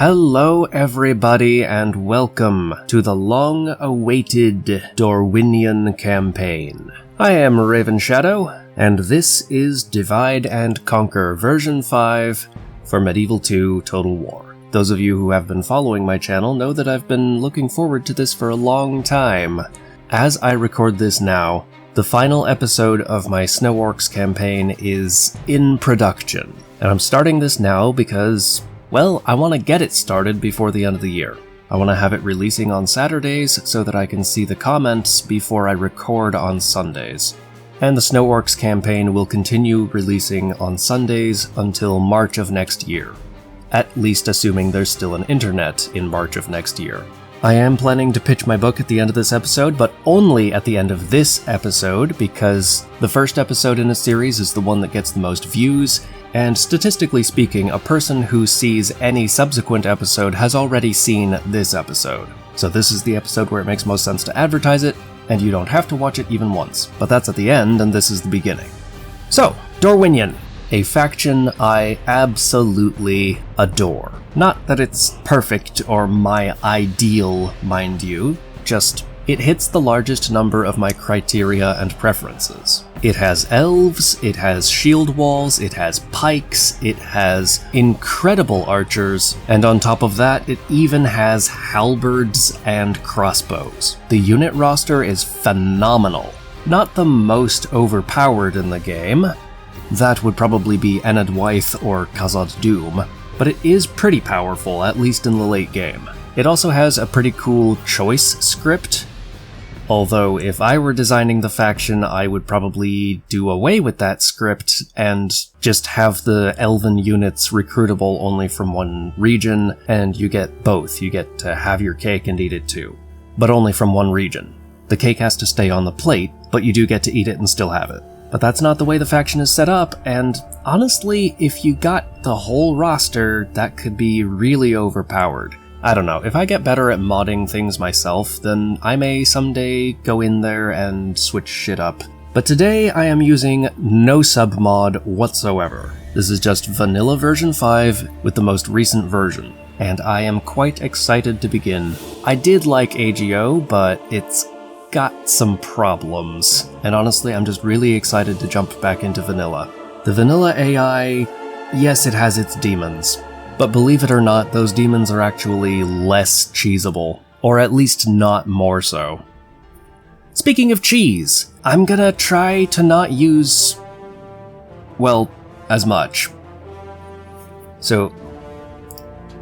Hello everybody and welcome to the long-awaited Dorwinion campaign. I am Raven Shadow, and this is Divide and Conquer version 5 for Medieval 2 Total War. Those of you who have been following my channel know that I've been looking forward to this for a long time. As I record this now, the final episode of my Snow Orcs campaign is in production, and I'm starting this now because, well, I want to get it started before the end of the year. I want to have it releasing on Saturdays so that I can see the comments before I record on Sundays. And the Snow Orcs campaign will continue releasing on Sundays until March of next year. At least assuming there's still an internet in March of next year. I am planning to pitch my book at the end of this episode, but only at the end of this episode, because the first episode in a series is the one that gets the most views, and statistically speaking, a person who sees any subsequent episode has already seen this episode. So this is the episode where it makes most sense to advertise it, and you don't have to watch it even once. But that's at the end, and this is the beginning. So, Dorwinion, a faction I absolutely adore. Not that it's perfect or my ideal, mind you, just it hits the largest number of my criteria and preferences. It has elves, it has shield walls, it has pikes, it has incredible archers, and on top of that, it even has halberds and crossbows. The unit roster is phenomenal. Not the most overpowered in the game. That would probably be Enedwaith or Khazad Doom, but it is pretty powerful, at least in the late game. It also has a pretty cool choice script, although if I were designing the faction, I would probably do away with that script and just have the elven units recruitable only from one region, and you get both. You get to have your cake and eat it too, but only from one region. The cake has to stay on the plate, but you do get to eat it and still have it. But that's not the way the faction is set up, and honestly, if you got the whole roster, that could be really overpowered. I don't know, if I get better at modding things myself, then I may someday go in there and switch shit up. But today I am using no submod whatsoever. This is just vanilla version 5 with the most recent version, and I am quite excited to begin. I did like AGO, but it's got some problems, and honestly I'm just really excited to jump back into vanilla. The vanilla AI, yes, it has its demons, but believe it or not, those demons are actually less cheesable, or at least not more so. Speaking of cheese, I'm gonna try to not use, well, as much. So,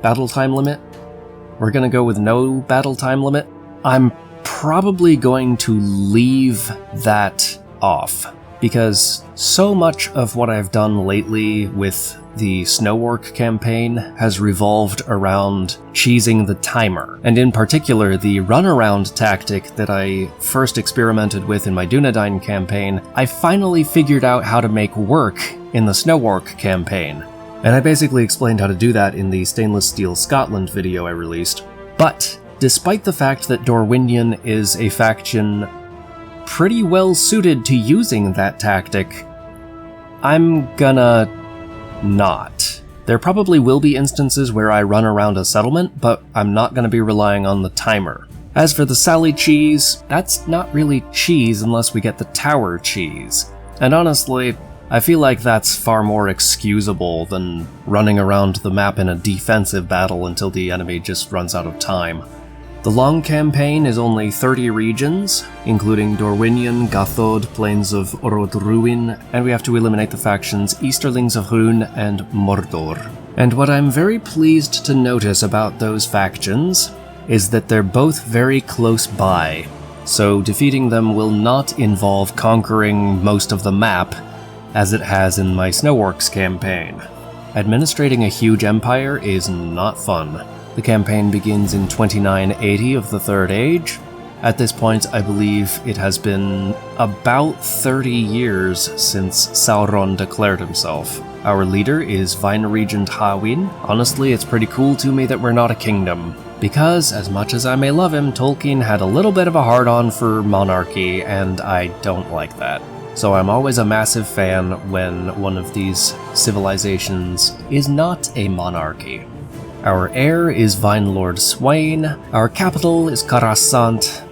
battle time limit? We're gonna go with no battle time limit. I'm probably going to leave that off, because so much of what I've done lately with the Snow Orc campaign has revolved around cheesing the timer, and in particular the runaround tactic that I first experimented with in my Dunedain campaign, I finally figured out how to make work in the Snow Orc campaign. And I basically explained how to do that in the Stainless Steel Scotland video I released. But despite the fact that Dorwinion is a faction pretty well suited to using that tactic, I'm gonna not. There probably will be instances where I run around a settlement, but I'm not gonna be relying on the timer. As for the Sally cheese, that's not really cheese unless we get the tower cheese. And honestly, I feel like that's far more excusable than running around the map in a defensive battle until the enemy just runs out of time. The long campaign is only 30 regions, including Dorwinion, Gathod, Plains of Orodruin, and we have to eliminate the factions Easterlings of Hrun and Mordor. And what I'm very pleased to notice about those factions is that they're both very close by, so defeating them will not involve conquering most of the map, as it has in my Snow Orcs campaign. Administrating a huge empire is not fun. The campaign begins in 2980 of the Third Age. At this point, I believe it has been about 30 years since Sauron declared himself. Our leader is Vineregent Hawin. Honestly, it's pretty cool to me that we're not a kingdom, because as much as I may love him, Tolkien had a little bit of a hard-on for monarchy, and I don't like that. So I'm always a massive fan when one of these civilizations is not a monarchy. Our heir is Vinelord Swain. Our capital is Karasant.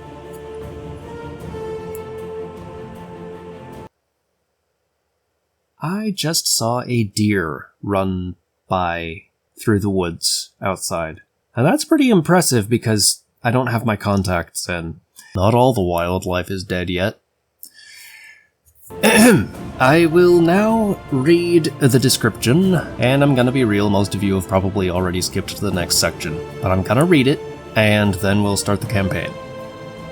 I just saw a deer run by through the woods outside. And that's pretty impressive because I don't have my contacts and not all the wildlife is dead yet. I will now read the description, and I'm gonna be real, most of you have probably already skipped to the next section, but I'm gonna read it, and then we'll start the campaign.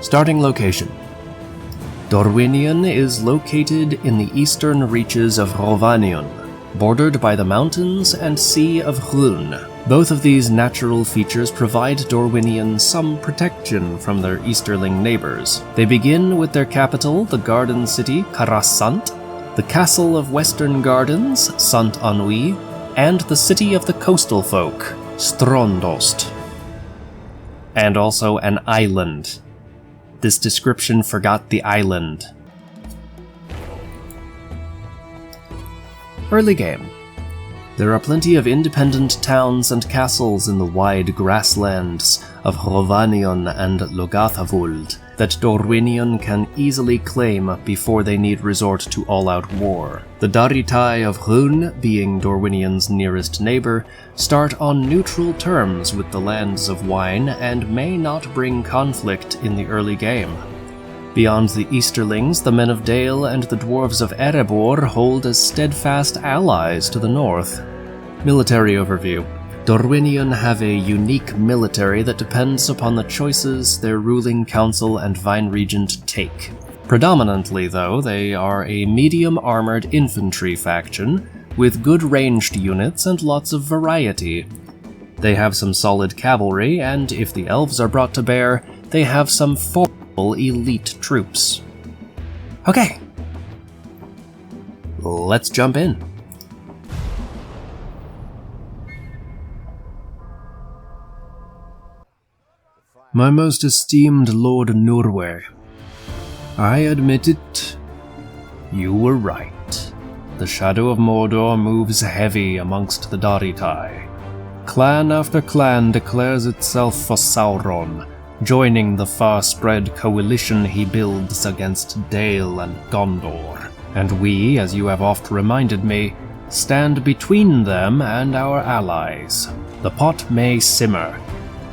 Starting location. Dorwinion is located in the eastern reaches of Rovanion, bordered by the mountains and Sea of Hrun. Both of these natural features provide Dorwinion some protection from their easterling neighbors. They begin with their capital, the garden city Karasant, the castle of Western Gardens, Sant Anui, and the city of the coastal folk, Strondost. And also an island. This description forgot the island. Early game. There are plenty of independent towns and castles in the wide grasslands of Rovanion and Logathavuld that Dorwinion can easily claim before they need resort to all-out war. The Daritai of Hrun, being Dorwinion's nearest neighbor, start on neutral terms with the lands of Wine and may not bring conflict in the early game. Beyond the Easterlings, the men of Dale and the dwarves of Erebor hold as steadfast allies to the north. Military overview. Dorwinion have a unique military that depends upon the choices their ruling council and Vine Regent take. Predominantly, though, they are a medium-armored infantry faction, with good ranged units and lots of variety. They have some solid cavalry, and if the elves are brought to bear, they have some elite troops. Okay. Let's jump in. My most esteemed Lord Norway, I admit it, you were right. The shadow of Mordor moves heavy amongst the Daritai. Clan after clan declares itself for Sauron, joining the far-spread coalition he builds against Dale and Gondor. And we, as you have oft reminded me, stand between them and our allies. The pot may simmer,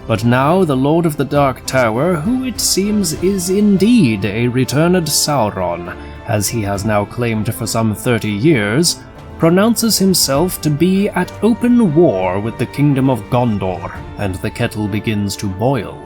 but now the Lord of the Dark Tower, who it seems is indeed a returned Sauron, as he has now claimed for some 30 years, pronounces himself to be at open war with the kingdom of Gondor, and the kettle begins to boil.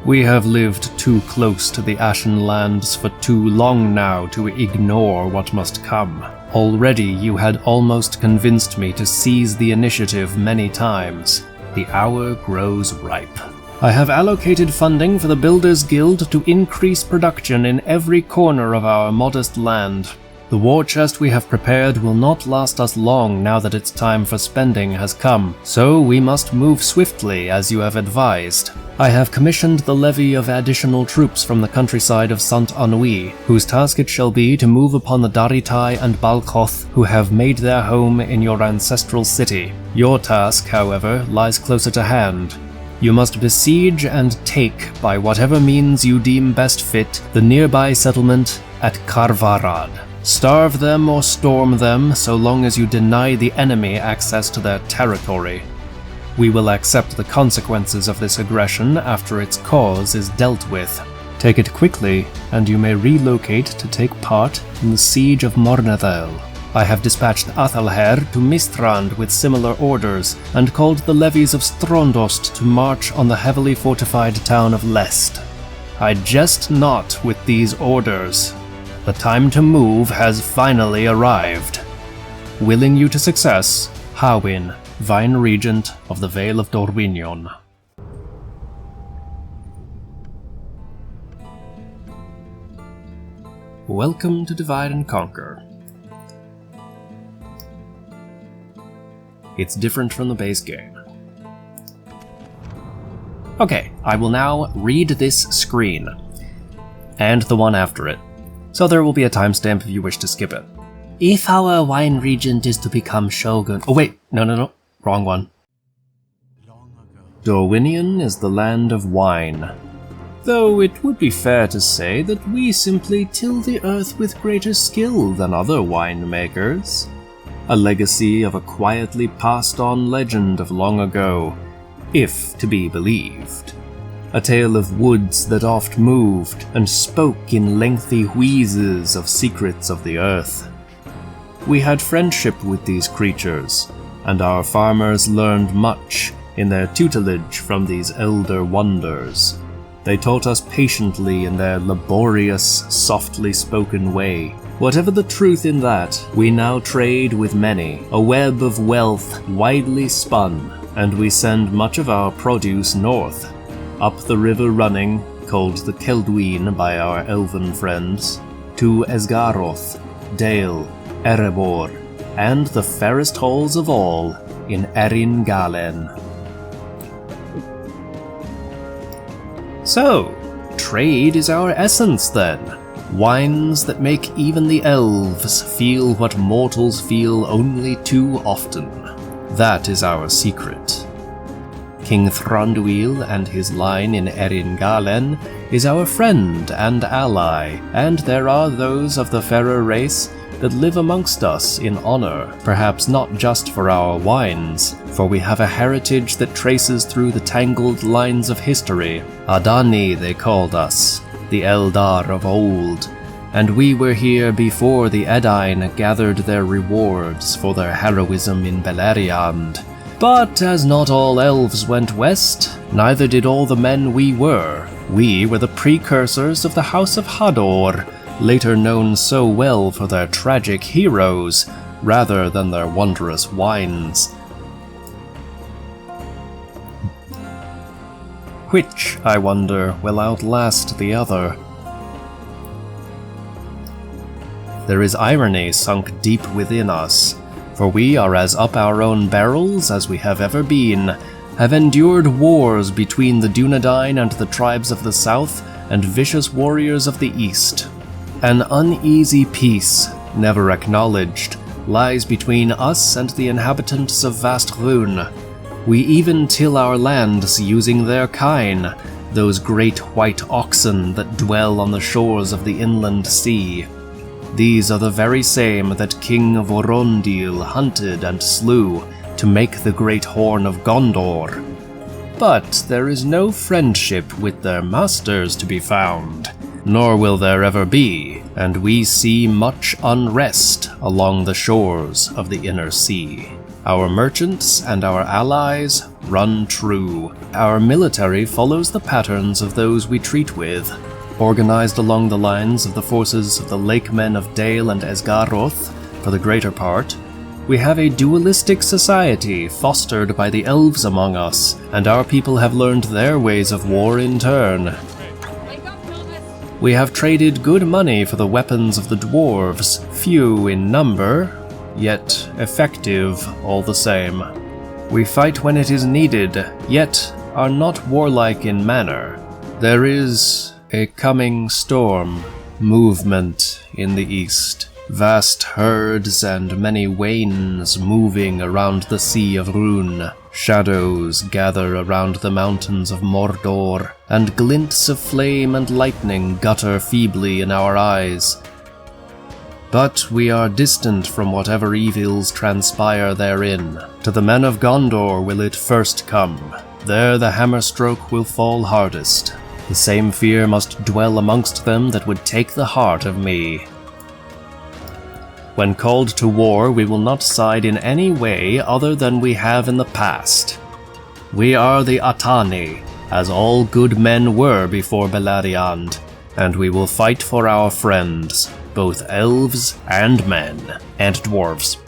We have lived too close to the Ashen Lands for too long now to ignore what must come. Already you had almost convinced me to seize the initiative many times. The hour grows ripe. I have allocated funding for the Builders Guild to increase production in every corner of our modest land. The war chest we have prepared will not last us long now that its time for spending has come, so we must move swiftly as you have advised. I have commissioned the levy of additional troops from the countryside of Sant Anui, whose task it shall be to move upon the Daritai and Balkoth who have made their home in your ancestral city. Your task, however, lies closer to hand. You must besiege and take, by whatever means you deem best fit, the nearby settlement at Karvarad. Starve them or storm them so long as you deny the enemy access to their territory. We will accept the consequences of this aggression after its cause is dealt with. Take it quickly, and you may relocate to take part in the siege of Mornethel. I have dispatched Athelher to Mistrand with similar orders, and called the levies of Strondost to march on the heavily fortified town of Lest. I jest not with these orders. The time to move has finally arrived. Willing you to success, Hawin, Vine Regent of the Vale of Dorwinion. Welcome to Divide and Conquer. It's different from the base game. Okay, I will now read this screen, and the one after it, so there will be a timestamp if you wish to skip it. If our Wine Regent is to become Shogun... Oh wait, no, wrong one. Long Dorwinion is the land of wine. Though it would be fair to say that we simply till the earth with greater skill than other winemakers. A legacy of a quietly passed on legend of long ago, if to be believed. A tale of woods that oft moved and spoke in lengthy wheezes of secrets of the earth. We had friendship with these creatures, and our farmers learned much in their tutelage from these elder wonders. They taught us patiently in their laborious, softly spoken way. Whatever the truth in that, we now trade with many, a web of wealth widely spun, and we send much of our produce north, up the river running, called the Keldwyn by our elven friends, to Esgaroth, Dale, Erebor, and the fairest halls of all in Erin Galen. So, trade is our essence then. Wines that make even the elves feel what mortals feel only too often. That is our secret. King Thranduil and his line in Erin Galen is our friend and ally, and there are those of the fairer race that live amongst us in honor, perhaps not just for our wines, for we have a heritage that traces through the tangled lines of history. Adani they called us, the Eldar of old, and we were here before the Edain gathered their rewards for their heroism in Beleriand. But as not all elves went west, neither did all the men we were. We were the precursors of the House of Hador, later known so well for their tragic heroes, rather than their wondrous wines. Which, I wonder, will outlast the other? There is irony sunk deep within us, for we are as up our own barrels as we have ever been, have endured wars between the Dunedain and the tribes of the south and vicious warriors of the east. An uneasy peace, never acknowledged, lies between us and the inhabitants of vast Rune. We even till our lands using their kine, those great white oxen that dwell on the shores of the inland sea. These are the very same that King Vorondil hunted and slew to make the great horn of Gondor. But there is no friendship with their masters to be found, nor will there ever be, and we see much unrest along the shores of the inner sea. Our merchants and our allies run true. Our military follows the patterns of those we treat with, organized along the lines of the forces of the Lake Men of Dale and Esgaroth, for the greater part. We have a dualistic society fostered by the elves among us, and our people have learned their ways of war in turn. We have traded good money for the weapons of the dwarves, few in number, yet effective all the same. We fight when it is needed, yet are not warlike in manner. There is a coming storm, movement in the east, vast herds and many wains moving around the Sea of Rune. Shadows gather around the mountains of Mordor, and glints of flame and lightning gutter feebly in our eyes. But we are distant from whatever evils transpire therein. To the men of Gondor will it first come. There the hammer-stroke will fall hardest. The same fear must dwell amongst them that would take the heart of me. When called to war, we will not side in any way other than we have in the past. We are the Atani, as all good men were before Beleriand, and we will fight for our friends, both elves and men, and dwarves.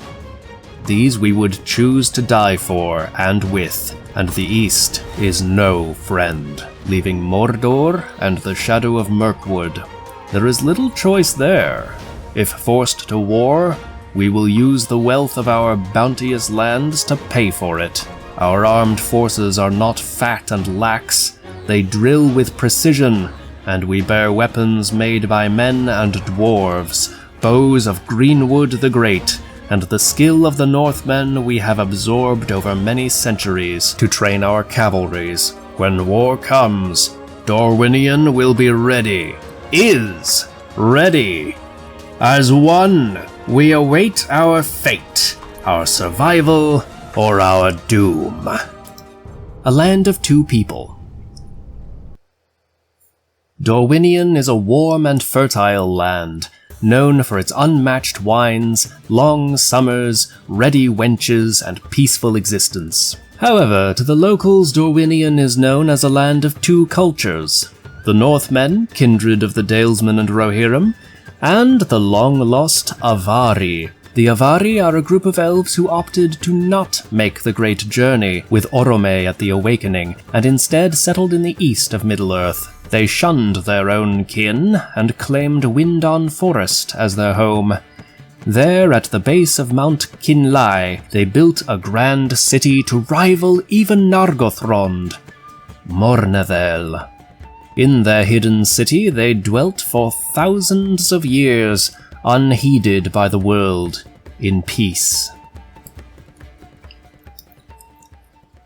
These we would choose to die for and with, and the East is no friend, leaving Mordor and the shadow of Mirkwood. There is little choice there. If forced to war, we will use the wealth of our bounteous lands to pay for it. Our armed forces are not fat and lax, they drill with precision, and we bear weapons made by men and dwarves, bows of Greenwood the Great, and the skill of the Northmen we have absorbed over many centuries to train our cavalries. When war comes, Dorwinion will be ready. Is ready. As one, we await our fate, our survival, or our doom. A land of two people. Dorwinion is a warm and fertile land, known for its unmatched wines, long summers, ready wenches, and peaceful existence. However, to the locals, Dorwinion is known as a land of two cultures. The Northmen, kindred of the Dalesmen and Rohirrim, and the long-lost Avari. The Avari are a group of elves who opted to not make the great journey with Orome at the Awakening, and instead settled in the east of Middle-earth. They shunned their own kin, and claimed Windon Forest as their home. There, at the base of Mount Kinlai, they built a grand city to rival even Nargothrond, Mornevel. In their hidden city, they dwelt for thousands of years, unheeded by the world, in peace.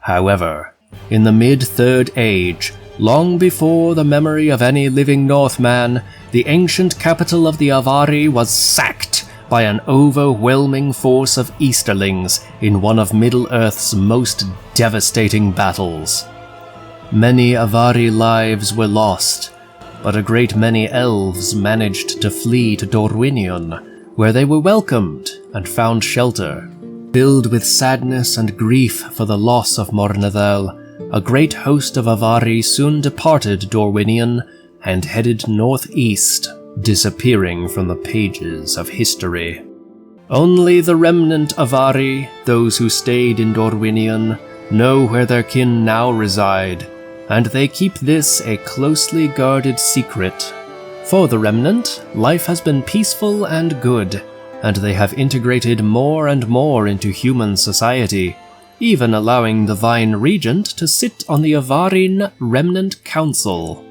However, in the mid-Third Age, long before the memory of any living Northman, the ancient capital of the Avari was sacked by an overwhelming force of Easterlings in one of Middle-earth's most devastating battles. Many Avari lives were lost, but a great many elves managed to flee to Dorwinion, where they were welcomed and found shelter. Filled with sadness and grief for the loss of Mornevel, a great host of Avari soon departed Dorwinion and headed northeast, disappearing from the pages of history. Only the remnant Avari, those who stayed in Dorwinion, know where their kin now reside, and they keep this a closely guarded secret. For the remnant, life has been peaceful and good, and they have integrated more and more into human society, even allowing the Vine Regent to sit on the Avarin Remnant Council.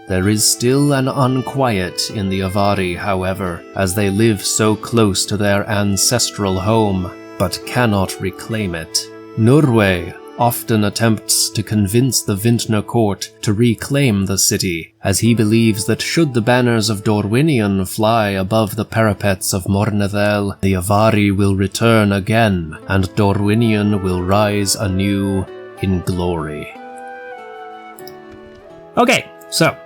There is still an unquiet in the Avari, however, as they live so close to their ancestral home, but cannot reclaim it. Nurwe often attempts to convince the Vintner court to reclaim the city, as he believes that should the banners of Dorwinion fly above the parapets of Mornevel, the Avari will return again, and Dorwinion will rise anew in glory. Okay, so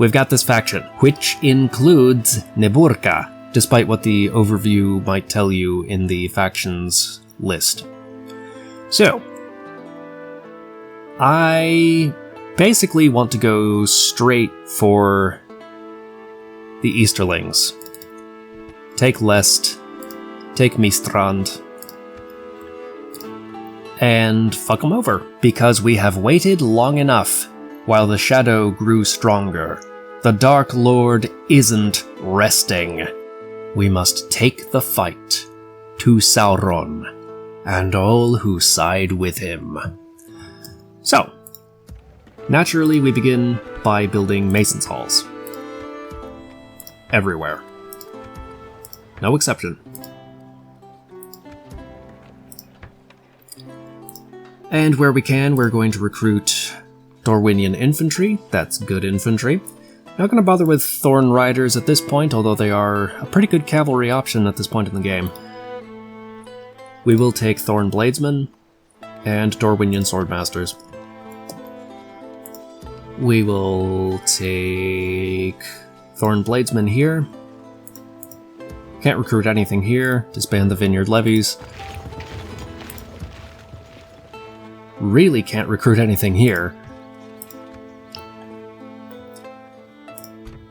we've got this faction, which includes Neburka, despite what the overview might tell you in the factions list. So, I basically want to go straight for the Easterlings. Take Lest, take Mistrand, and fuck them over, because we have waited long enough while the shadow grew stronger. The Dark Lord isn't resting. We must take the fight to Sauron and all who side with him. So, naturally we begin by building Mason's Halls. Everywhere. No exception. And where we can, we're going to recruit Dorwinion infantry. That's good infantry. Not going to bother with Thorn Riders at this point, although they are a pretty good cavalry option at this point in the game. We will take Thorn Bladesmen and Dorwinion Swordmasters. We will take Thorn Bladesmen here. Can't recruit anything here. Disband the Vineyard Levies. Really can't recruit anything here.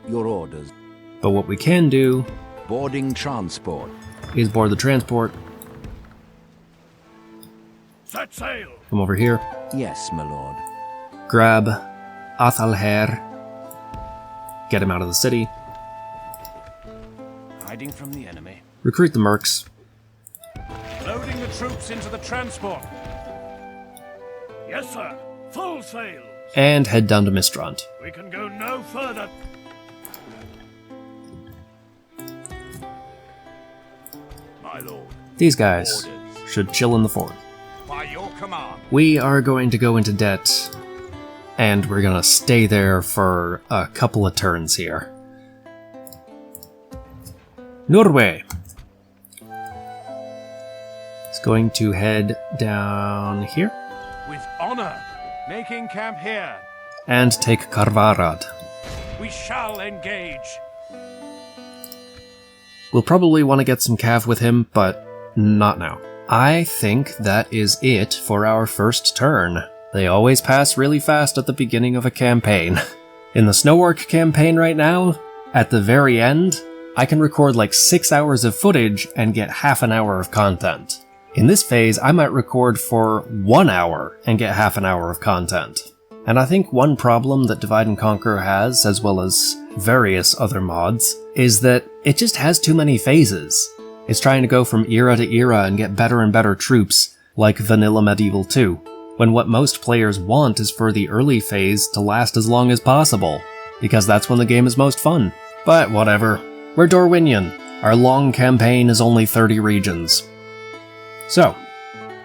Your orders. But what we can do... Boarding transport. ...is board the transport. Set sail! Come over here. Yes, my lord. Grab Athalher. Get him out of the city. Hiding from the enemy. Recruit the mercs. Loading the troops into the transport. Yes, sir. Full sail. And head down to Mistrand. We can go no further. My lord. These guys should chill in the fort. By your command. We are going to go into debt, and we're gonna stay there for a couple of turns here. Norway is going to head down here With honor. Making camp here. and take Karvarad. We shall engage. We'll probably want to get some cav with him, but not now. I think that is it for our first turn. They always pass really fast at the beginning of a campaign. In the Snow Orc campaign right now, at the very end, I can record like 6 hours of footage and get half an hour of content. In this phase, I might record for 1 hour and get half an hour of content. And I think one problem that Divide and Conquer has, as well as various other mods, is that it just has too many phases. It's trying to go from era to era and get better and better troops, like Vanilla Medieval 2, when what most players want is for the early phase to last as long as possible, because that's when the game is most fun. But whatever. We're Dorwinion. Our long campaign is only 30 regions. So,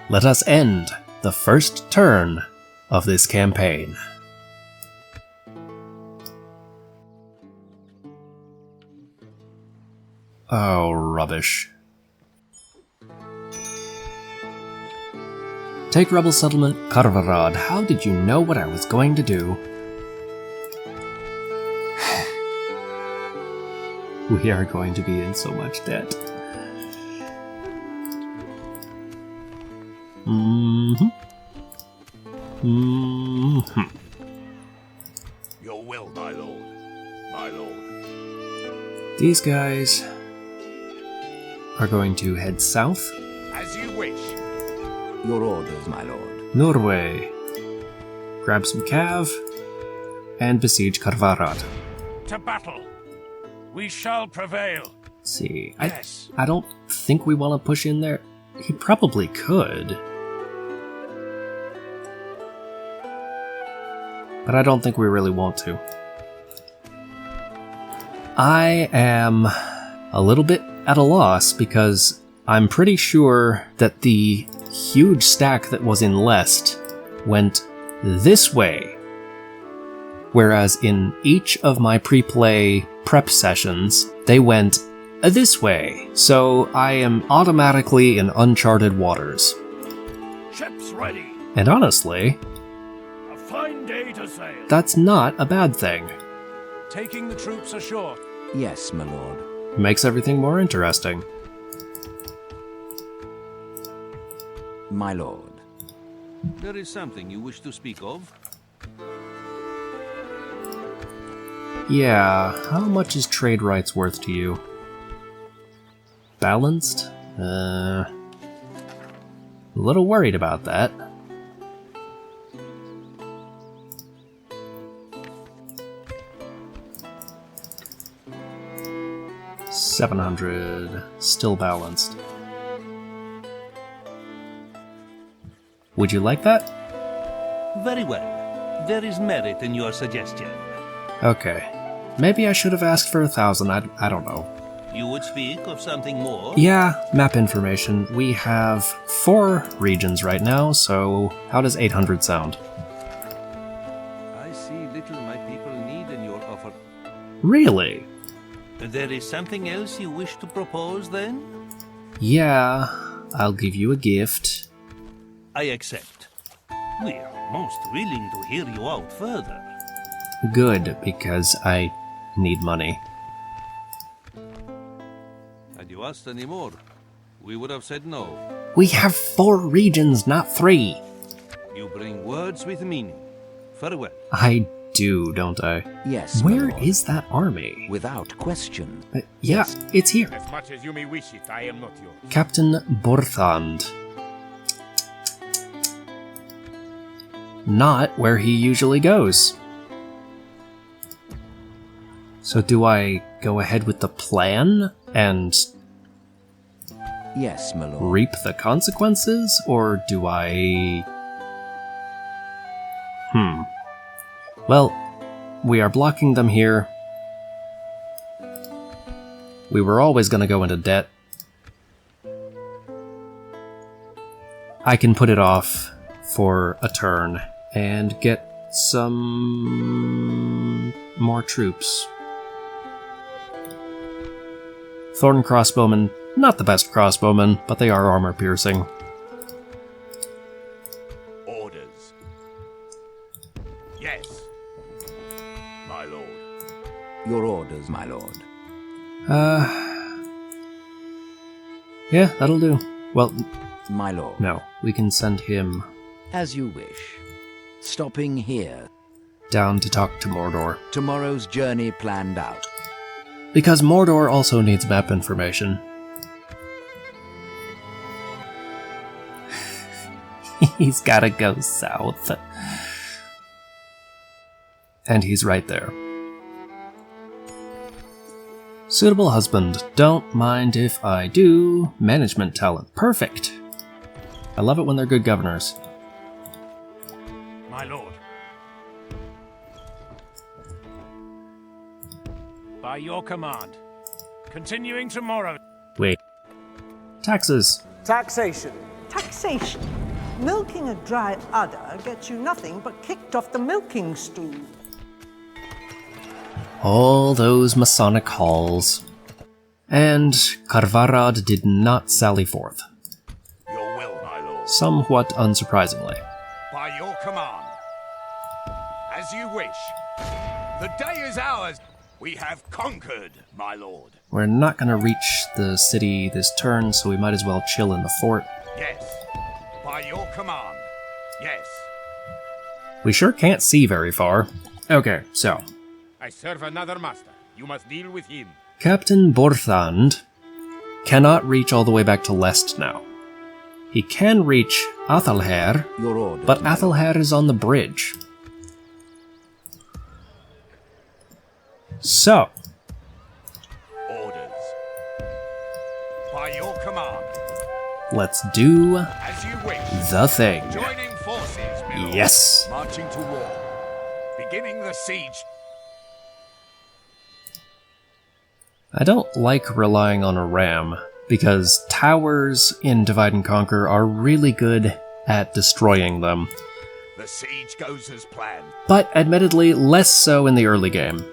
let us end the first turn of this campaign. Oh, rubbish. Take rebel settlement Karvarad. How did you know what I was going to do? We are going to be in so much debt. Your will, my lord. My lord. These guys are going to head south. As you wish. Your orders, my lord. Norway. Grab some cav and besiege Karvarad. To battle. We shall prevail. Let's see. Yes. I don't think we want to push in there. He probably could. But I don't think we really want to. I am a little bit at a loss because I'm pretty sure that the huge stack that was in Lest went this way. Whereas in each of my pre-play prep sessions, they went this way. So I am automatically in uncharted waters. Ships ready. And honestly, A fine day to sail. that's not a bad thing. Taking the troops ashore. Yes, my lord. Makes everything more interesting. My lord. There is something you wish to speak of? Yeah, how much is trade rights worth to you? Balanced? A little worried about that. $700, still balanced. Would you like that? Very well. There is merit in your suggestion. Okay. Maybe I should have asked for 1,000, I don't know. You would speak of something more? Yeah, map information. We have 4 regions right now, so how does 800 sound? I see little my people need in your offer. Really? There is something else you wish to propose, then? Yeah, I'll give you a gift. I accept. We're most willing to hear you out further. Good, because I need money. Had you asked any more, we would have said no. We have 4 regions, not 3. You bring words with meaning. Farewell. I do, don't I? Yes, my Where lord. is that army? Without question. Yeah, it's here. As much as you may wish it, I am not yours. Captain Borthand. Not where he usually goes. So do I go ahead with the plan and Yes, my lord. reap the consequences, or do I... Well, we are blocking them here. We were always going to go into debt. I can put it off for a turn and get some more troops. Thorn crossbowmen, not the best crossbowmen, but they are armor piercing. Orders. Yes, my lord. Your orders, my lord. Yeah, that'll do. Well, My lord. no, we can send him As you wish. Stopping here. down to talk to Mordor. Tomorrow's journey planned out. Because Mordor also needs map information. He's gotta go south. And he's right there. Suitable husband. Don't mind if I do. Management talent. Perfect. I love it when they're good governors. My lord. By your command. Continuing tomorrow. Wait. Taxes. Taxation. Taxation. Milking a dry udder gets you nothing but kicked off the milking stool. All those Masonic halls. And Carvarad did not sally forth. Your will, my lord. Somewhat unsurprisingly. By your command. As you wish. The day is ours. We have conquered, my lord. We're not gonna reach the city this turn, so we might as well chill in the fort. Yes. By your command. Yes. We sure can't see very far. Okay, so. I serve another master. You must deal with him. Captain Borthand cannot reach all the way back to Lest now. He can reach Athelher, Your orders. but Athelher is on the bridge. So, Orders. By your command. let's do As you wish. the thing. Joining forces, my lord. Yes! Marching to war. Beginning the siege. I don't like relying on a ram, because towers in Divide and Conquer are really good at destroying them, The siege goes as planned. but admittedly less so in the early game.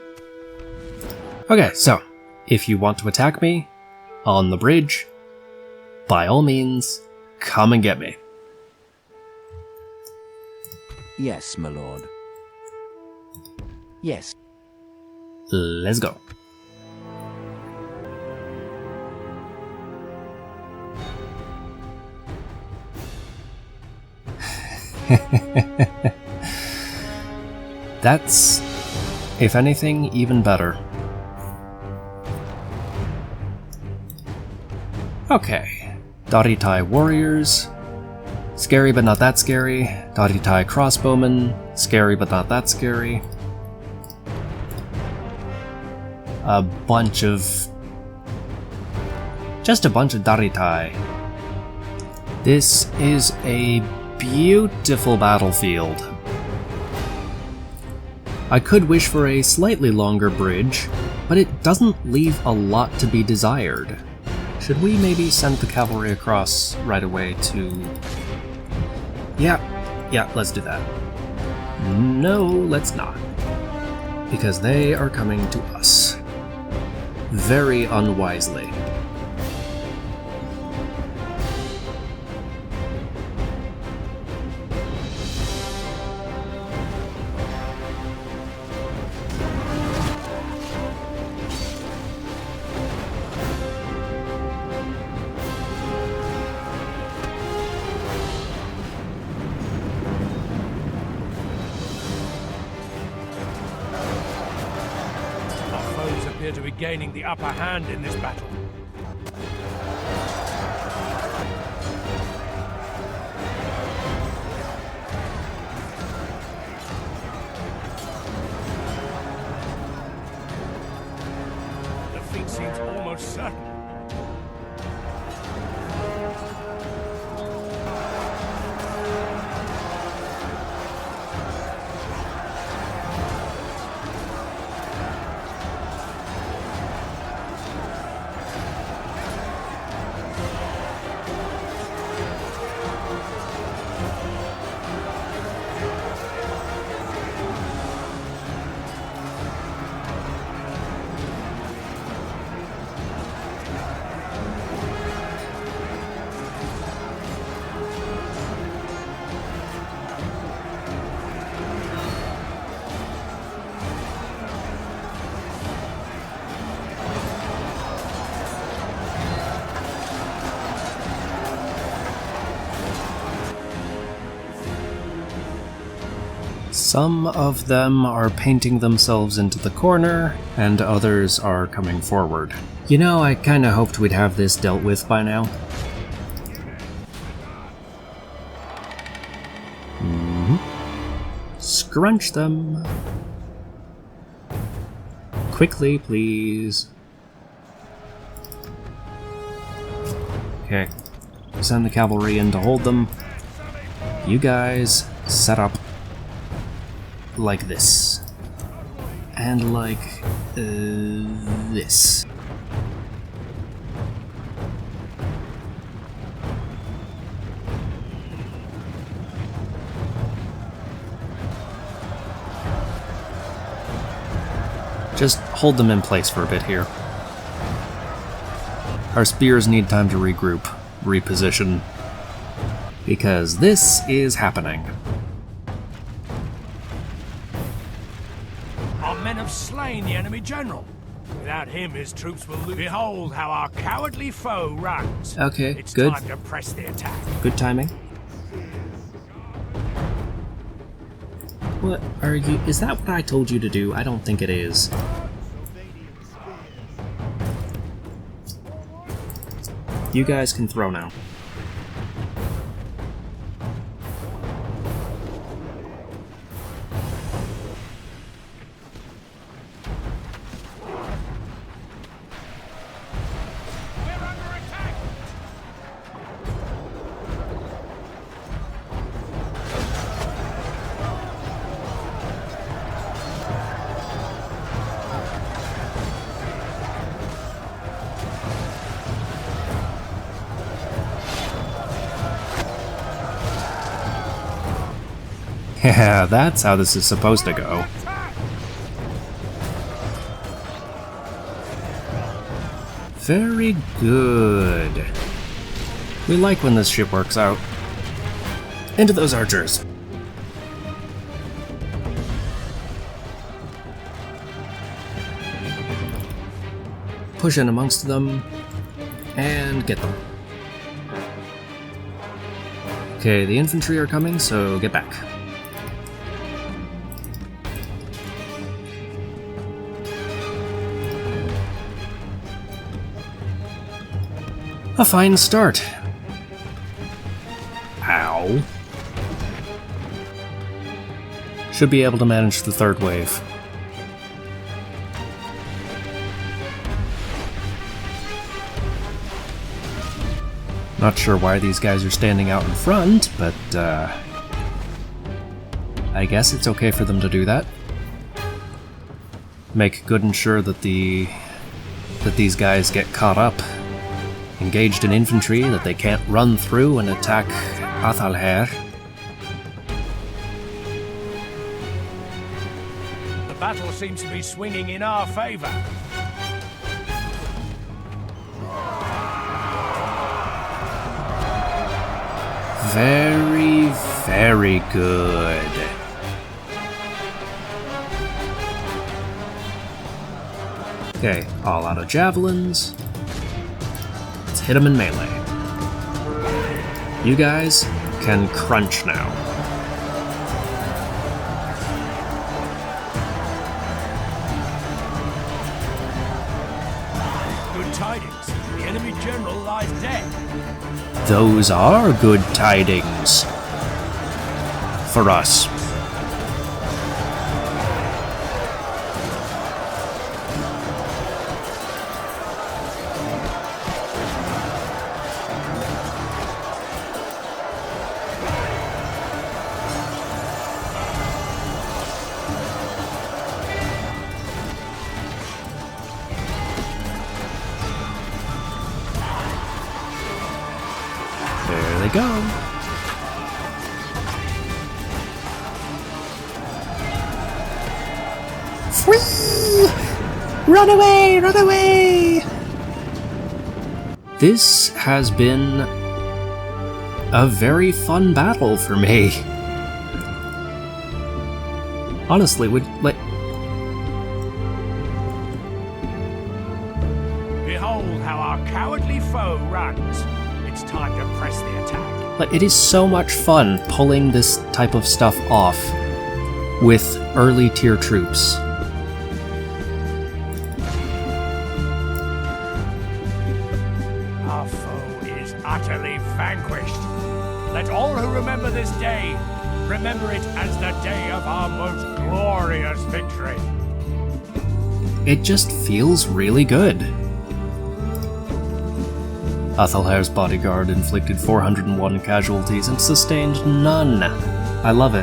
Okay, so, if you want to attack me on the bridge, by all means, come and get me. Yes, my lord. Yes. Let's go. That's, if anything, even better. Okay. Daritai warriors. Scary but not that scary. Daritai crossbowmen. Scary but not that scary. A bunch of... just a bunch of Daritai. This is a beautiful battlefield. I could wish for a slightly longer bridge, but it doesn't leave a lot to be desired. Should we maybe send the cavalry across right away to... Yeah, let's do that. No, let's not. Because they are coming to us. Very unwisely. Appear to be gaining the upper hand in this battle. Defeat seems almost certain. Some of them are painting themselves into the corner, and others are coming forward. You know, I kinda hoped we'd have this dealt with by now. Scrunch them. Quickly, please. Okay. Send the cavalry in to hold them. You guys set up like this. And like this. Just hold them in place for a bit here. Our spears need time to regroup, reposition, because this is happening. Our men have slain the enemy general. Without him, his troops will lose. Behold how our cowardly foe runs. Okay, it's good. Time to press the attack. Good timing. What are you... Is that what I told you to do? I don't think it is. You guys can throw now. Yeah, that's how this is supposed to go. Very good. We like when this shit works out. Into those archers. Push in amongst them, and get them. Okay, the infantry are coming, so get back. A fine start. Ow. Should be able to manage the third wave. Not sure why these guys are standing out in front, but I guess it's okay for them to do that. Make good and sure that these guys get caught up. Engaged in infantry that they can't run through and attack Athalher. The battle seems to be swinging in our favor. Very, very good. Okay, all out of javelins. Let's hit them in melee. You guys can crunch now. Good tidings. The enemy general lies dead. Those are good tidings. For us. There they go. Free! Run away! Run away! This has been a very fun battle for me. Honestly, Behold how our cowardly foe runs. It's time to press the attack. it is so much fun pulling this type of stuff off. with early tier troops. Our foe is utterly vanquished. Let all who remember this day remember it as the day of our most glorious victory. It just feels really good. Athelhair's bodyguard inflicted 401 casualties and sustained none. I love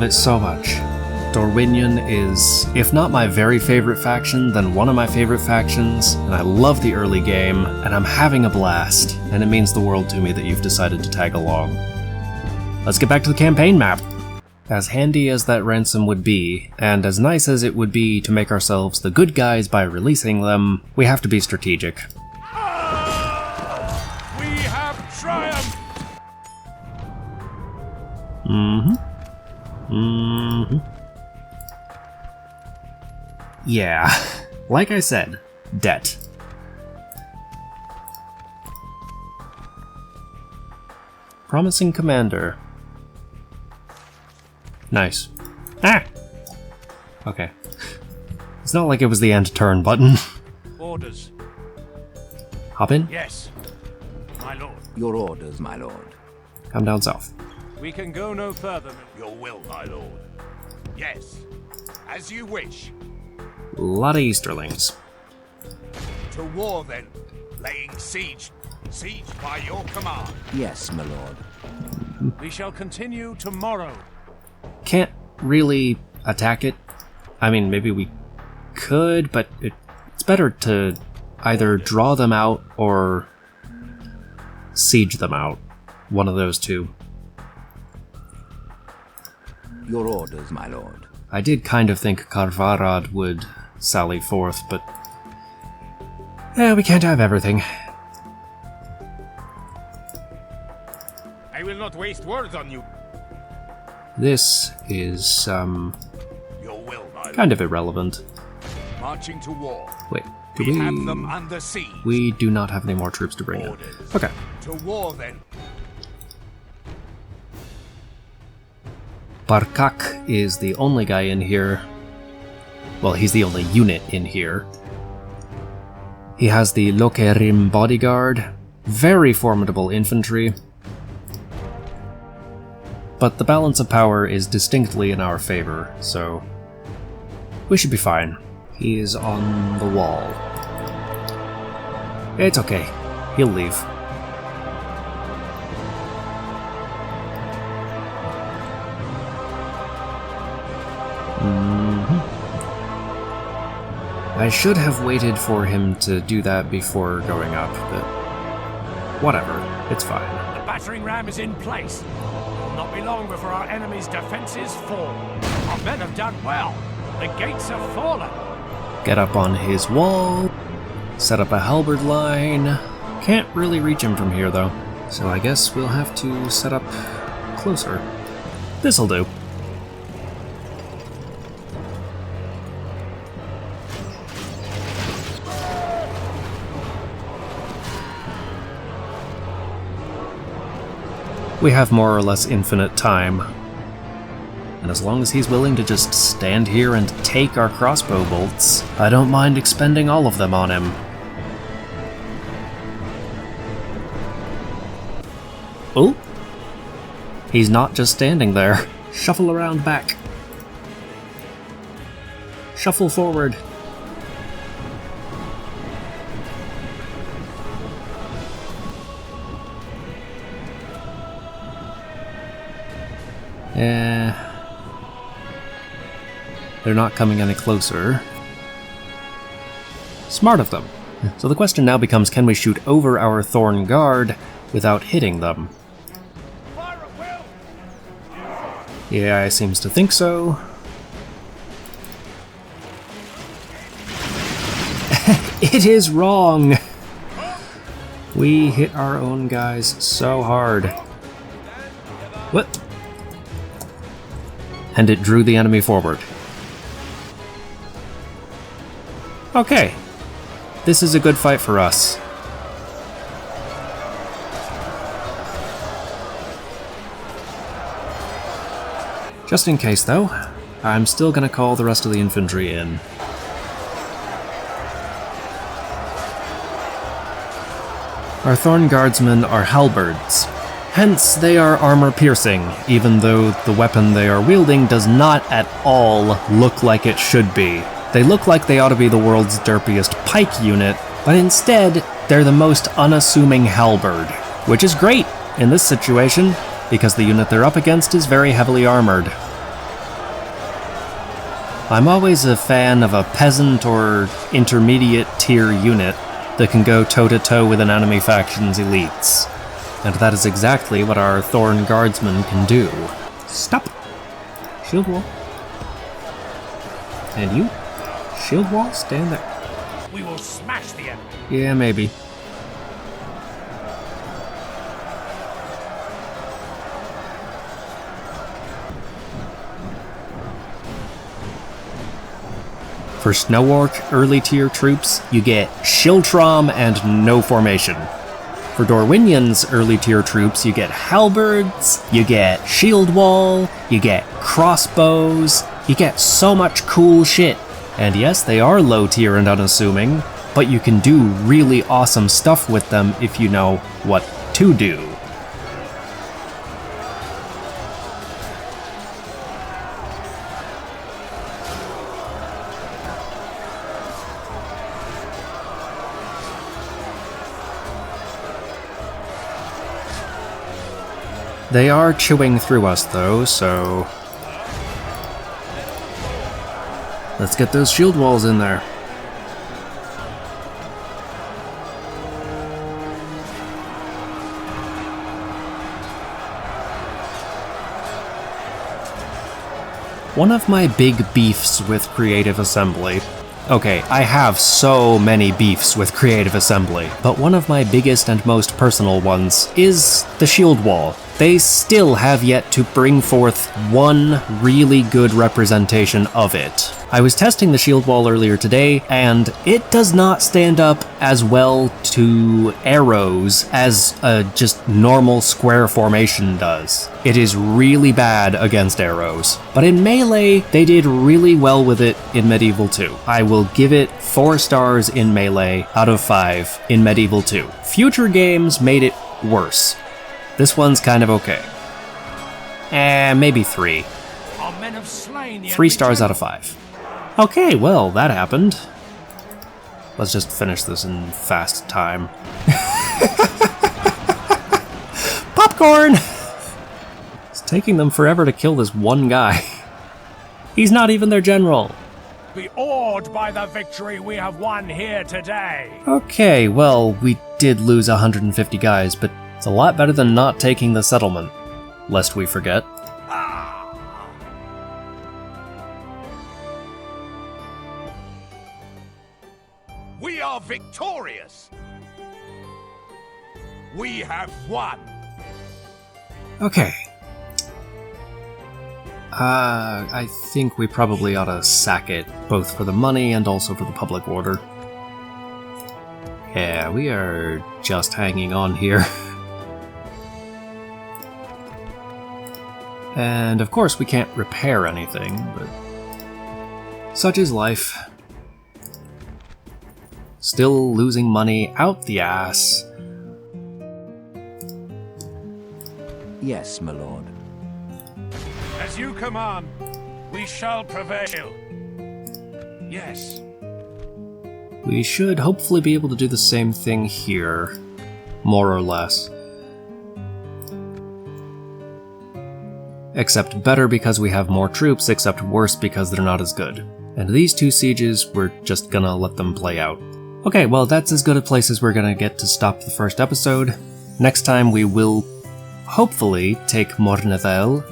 it so much. Dorwinion is, if not my very favorite faction, then one of my favorite factions, and I love the early game, and I'm having a blast, and it means the world to me that you've decided to tag along. Let's get back to the campaign map. As handy as that ransom would be, and as nice as it would be to make ourselves the good guys by releasing them, we have to be strategic. We have triumphed! Yeah, like I said, debt. Promising commander. Nice. Ah! Okay. It's not like it was the end turn button. Orders. Hop in? Yes, my lord. Your orders, my lord. Come down south. We can go no further than your will, my lord. Yes, as you wish. A lot of Easterlings. To war then, laying siege. Siege by your command. Yes, my lord. We shall continue tomorrow. Can't really attack it. I mean, maybe we could, but it's better to either draw them out or siege them out. One of those two. Your orders, my lord. I did kind of think Karvarad would sally forth, but we can't have everything. I will not waste words on you. This is, Your will, my lord. kind of irrelevant. Marching to war. Wait, do We have them under siege. We do not have any more troops to bring in. Orders. Okay. To war then. Barkak is the only guy in here. Well, he's the only unit in here. He has the Lokerim bodyguard. Very formidable infantry. But the balance of power is distinctly in our favor, so we should be fine. He is on the wall. It's okay. He'll leave. I should have waited for him to do that before going up, but whatever. It's fine. The battering ram is in place. It will not be long before our enemy's defenses fall. Our men have done well. The gates have fallen. Get up on his wall. Set up a halberd line. Can't really reach him from here, though. So I guess we'll have to set up closer. This'll do. We have more or less infinite time. And as long as he's willing to just stand here and take our crossbow bolts, I don't mind expending all of them on him. Oh! He's not just standing there. Shuffle around back. Shuffle forward. They're not coming any closer. Smart of them. So the question now becomes, can we shoot over our Thorn Guard without hitting them? Yeah, it seems to think so. It is wrong! We hit our own guys so hard. What? And it drew the enemy forward. Okay. This is a good fight for us. Just in case, though, I'm still gonna call the rest of the infantry in. Our Thorn Guardsmen are halberds. Hence, they are armor-piercing, even though the weapon they are wielding does not at all look like it should be. They look like they ought to be the world's derpiest pike unit, but instead, they're the most unassuming halberd. Which is great in this situation, because the unit they're up against is very heavily armored. I'm always a fan of a peasant or intermediate tier unit that can go toe-to-toe with an enemy faction's elites. And that is exactly what our Thorn Guardsmen can do. Stop! Shield wall. And you? Shield wall? Stand there. We will smash the enemy. Yeah, maybe. For Snow Orc early tier troops, you get Shieldtrom and no formation. For Dorwinion's early tier troops, you get halberds, you get shield wall, you get crossbows, you get so much cool shit. And yes, they are low tier and unassuming, but you can do really awesome stuff with them if you know what to do. They are chewing through us though, so let's get those shield walls in there. One of my big beefs with Creative Assembly. Okay, I have so many beefs with Creative Assembly, but one of my biggest and most personal ones is the shield wall. They still have yet to bring forth one really good representation of it. I was testing the shield wall earlier today, and it does not stand up as well to arrows as a just normal square formation does. It is really bad against arrows. But in Melee, they did really well with it in Medieval 2. I will give it 4 stars in Melee out of 5 in Medieval 2. Future games made it worse. This one's kind of okay. Maybe 3. Our men have slain the 3 stars out of 5. Okay, well, that happened. Let's just finish this in fast time. Popcorn! It's taking them forever to kill this one guy. He's not even their general. Be awed by the victory we have won here today. Okay, well, we did lose 150 guys, but it's a lot better than not taking the settlement, lest we forget. We are victorious. We have won. Okay. I think we probably ought to sack it, both for the money and also for the public order. Yeah, we are just hanging on here. And of course we can't repair anything, but such is life. Still losing money out the ass. Yes, my lord. As you command, we shall prevail. Yes. We should hopefully be able to do the same thing here, more or less. Except better because we have more troops, except worse because they're not as good. And these 2 sieges, we're just gonna let them play out. Okay, well that's as good a place as we're gonna get to stop the first episode. Next time we will hopefully take Mornethel,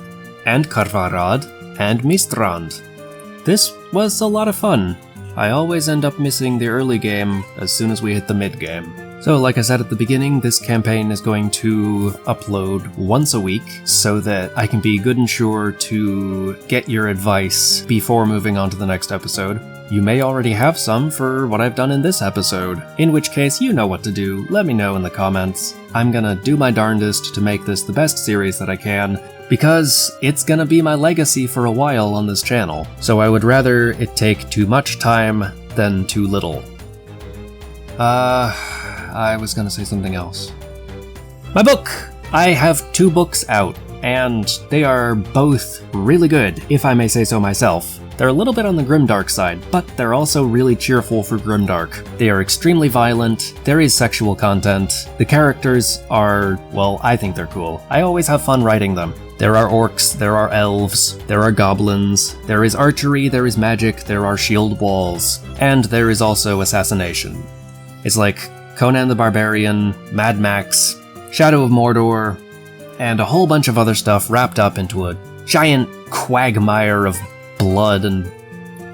and Karvarad, and Mistrand. This was a lot of fun. I always end up missing the early game as soon as we hit the mid game. So like I said at the beginning, this campaign is going to upload once a week so that I can be good and sure to get your advice before moving on to the next episode. You may already have some for what I've done in this episode, in which case you know what to do, let me know in the comments. I'm gonna do my darndest to make this the best series that I can, because it's gonna be my legacy for a while on this channel, so I would rather it take too much time than too little. I was gonna say something else. My book! I have 2 books out, and they are both really good, if I may say so myself. They're a little bit on the grimdark side, but they're also really cheerful for grimdark. They are extremely violent, there is sexual content, the characters are, well, I think they're cool. I always have fun writing them. There are orcs, there are elves, there are goblins, there is archery, there is magic, there are shield walls, and there is also assassination. It's like Conan the Barbarian, Mad Max, Shadow of Mordor, and a whole bunch of other stuff wrapped up into a giant quagmire of blood and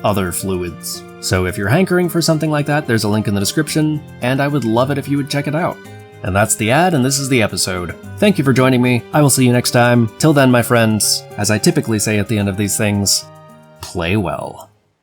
other fluids. So if you're hankering for something like that, there's a link in the description, and I would love it if you would check it out. And that's the ad, and this is the episode. Thank you for joining me. I will see you next time. Till then, my friends, as I typically say at the end of these things, play well.